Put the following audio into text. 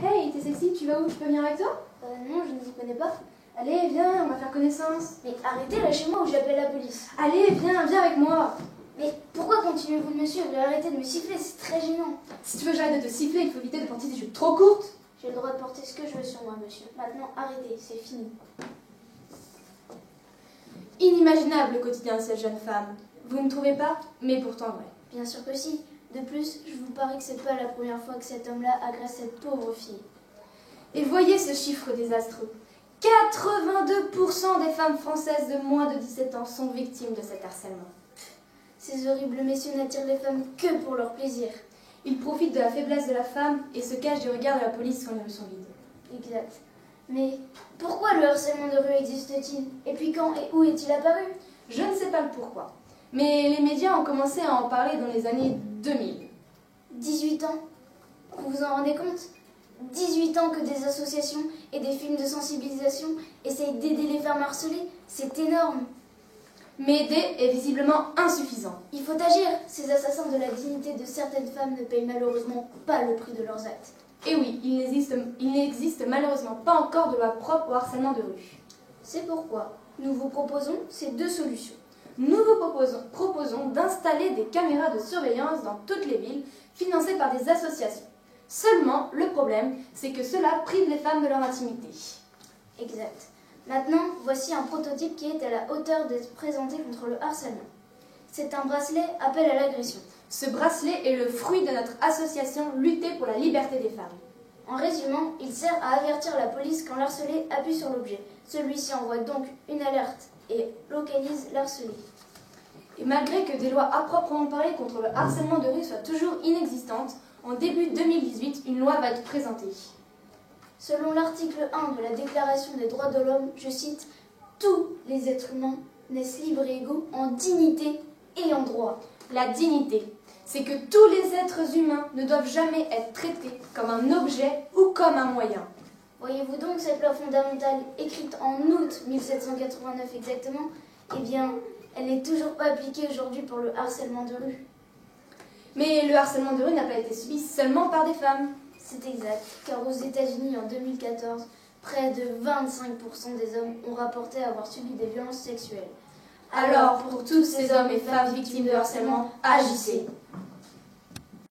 Hey, t'es sexy, tu vas où? Je peux venir avec toi? Non, je ne vous connais pas. Allez, viens, on va faire connaissance. Mais arrêtez, lâchez-moi ou j'appelle la police. Allez, viens avec moi. Mais pourquoi continuez-vous de me suivre et arrêtez de me siffler, c'est très gênant. Si tu veux que j'arrête de te siffler, il faut éviter de porter des jupes trop courtes. J'ai le droit de porter ce que je veux sur moi, monsieur. Maintenant, arrêtez, c'est fini. Inimaginable le quotidien de cette jeune femme. Vous ne trouvez pas? Mais pourtant vrai. Bien sûr que si. De plus, je vous parie que c'est pas la première fois que cet homme-là agresse cette pauvre fille. Et voyez ce chiffre désastreux. 82% des femmes françaises de moins de 17 ans sont victimes de cet harcèlement. Ces horribles messieurs n'attirent les femmes que pour leur plaisir. Ils profitent de la faiblesse de la femme et se cachent du regard de la police quand les rues sont vides. Exact. Mais pourquoi le harcèlement de rue existe-t-il? Et puis quand et où est-il apparu? Je ne sais pas le pourquoi. Mais les médias ont commencé à en parler dans les années 2000. 18 ans? Vous vous en rendez compte? 18 ans que des associations et des films de sensibilisation essayent d'aider les femmes harcelées, c'est énorme. Mais aider est visiblement insuffisant. Il faut agir. Ces assassins de la dignité de certaines femmes ne payent malheureusement pas le prix de leurs actes. Et oui, il n'existe malheureusement pas encore de loi propre au harcèlement de rue. C'est pourquoi nous vous proposons ces deux solutions. Nous vous proposons d'installer des caméras de surveillance dans toutes les villes, financées par des associations. Seulement, le problème, c'est que cela prive les femmes de leur intimité. Exact. Maintenant, voici un prototype qui est à la hauteur d'être présenté contre le harcèlement. C'est un bracelet appel à l'agression. Ce bracelet est le fruit de notre association Lutter pour la liberté des femmes. En résumant, il sert à avertir la police quand l'harcelé appuie sur l'objet. Celui-ci envoie donc une alerte et localise l'harcelé. Et malgré que des lois à proprement parler contre le harcèlement de rue soient toujours inexistantes, en début 2018, une loi va être présentée. Selon l'article 1 de la Déclaration des droits de l'homme, je cite, « Tous les êtres humains naissent libres et égaux en dignité et en droit. » La dignité, c'est que tous les êtres humains ne doivent jamais être traités comme un objet ou comme un moyen. Voyez-vous donc cette loi fondamentale, écrite en août 1789 exactement, eh bien, elle n'est toujours pas appliquée aujourd'hui pour le harcèlement de rue. Mais le harcèlement de rue n'a pas été subi seulement par des femmes. C'est exact, car aux États-Unis en 2014, près de 25% des hommes ont rapporté avoir subi des violences sexuelles. Alors, pour tous ces hommes et femmes victimes de harcèlement, agissez.